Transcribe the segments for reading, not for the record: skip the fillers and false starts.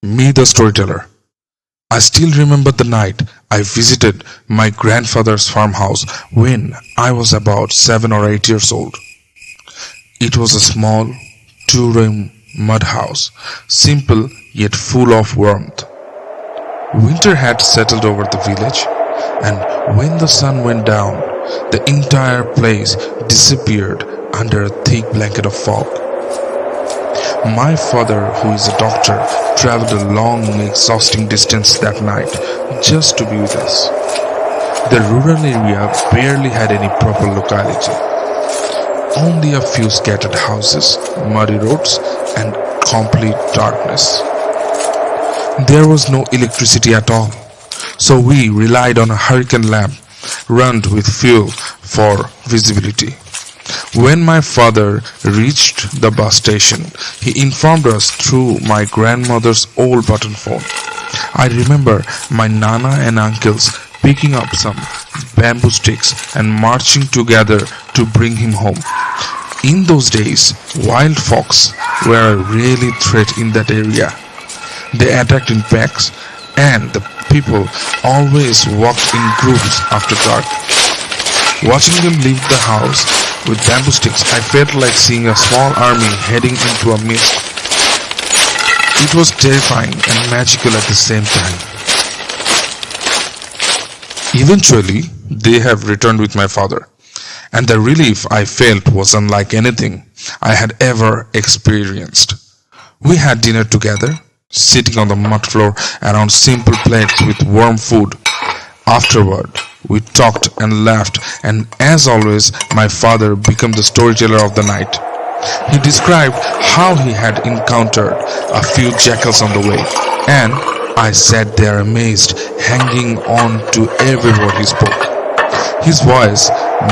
Me, the storyteller. I still remember the night I visited my grandfather's farmhouse when I was about 7 or 8 years old. It was a small, two-room mud house, simple yet full of warmth. Winter had settled over the village, and when the sun went down, the entire place disappeared under a thick blanket of fog. My father, who is a doctor, traveled a long, exhausting distance that night just to be with us. The rural area barely had any proper locality. Only a few scattered houses, muddy roads, and complete darkness. There was no electricity at all, so we relied on a hurricane lamp run with fuel for visibility. When my father reached the bus station, he informed us through my grandmother's old button phone. I remember my nana and uncles picking up some bamboo sticks and marching together to bring him home. In those days, wild fox were a really threat in that area. They attacked in packs, and the people always walked in groups after dark. Watching them leave the house with bamboo sticks, I felt like seeing a small army heading into a mist. It was terrifying and magical at the same time. Eventually, they have returned with my father, and the relief I felt was unlike anything I had ever experienced. We had dinner together, sitting on the mud floor around simple plates with warm food. Afterward, we talked and laughed, and as always, my father became the storyteller of the night. He described how he had encountered a few jackals on the way, and I sat there amazed, hanging on to every word he spoke. His voice,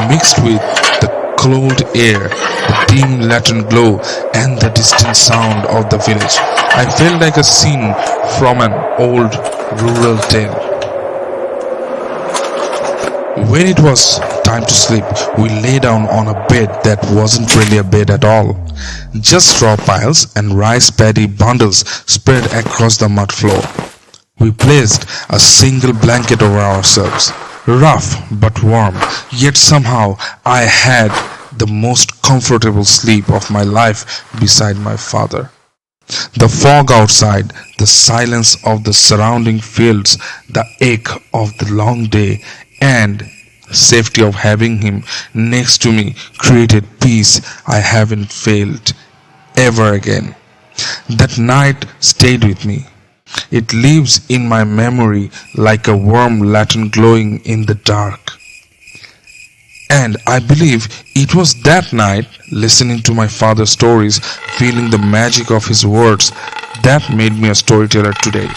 mixed with the cold air, the dim lantern glow, and the distant sound of the village, I felt like a scene from an old rural tale. When it was time to sleep, we lay down on a bed that wasn't really a bed at all. Just straw piles and rice paddy bundles spread across the mud floor. We placed a single blanket over ourselves. Rough but warm, yet somehow I had the most comfortable sleep of my life beside my father. The fog outside, the silence of the surrounding fields, the ache of the long day, and the safety of having him next to me created peace I haven't felt ever again. That night stayed with me. It lives in my memory like a warm lantern glowing in the dark. And I believe it was that night, listening to my father's stories, feeling the magic of his words, that made me a storyteller today.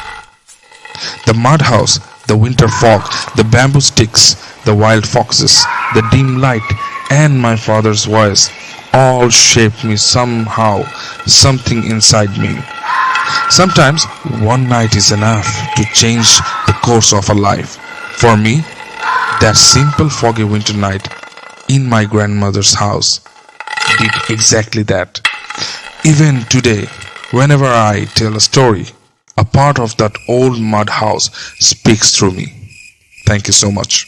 The mud house, the winter fog, the bamboo sticks, the wild foxes, the dim light, and my father's voice all shaped me somehow, something inside me. Sometimes one night is enough to change the course of a life. For me, that simple foggy winter night in my grandmother's house did exactly that. Even today, whenever I tell a story, a part of that old mud house speaks through me. Thank you so much.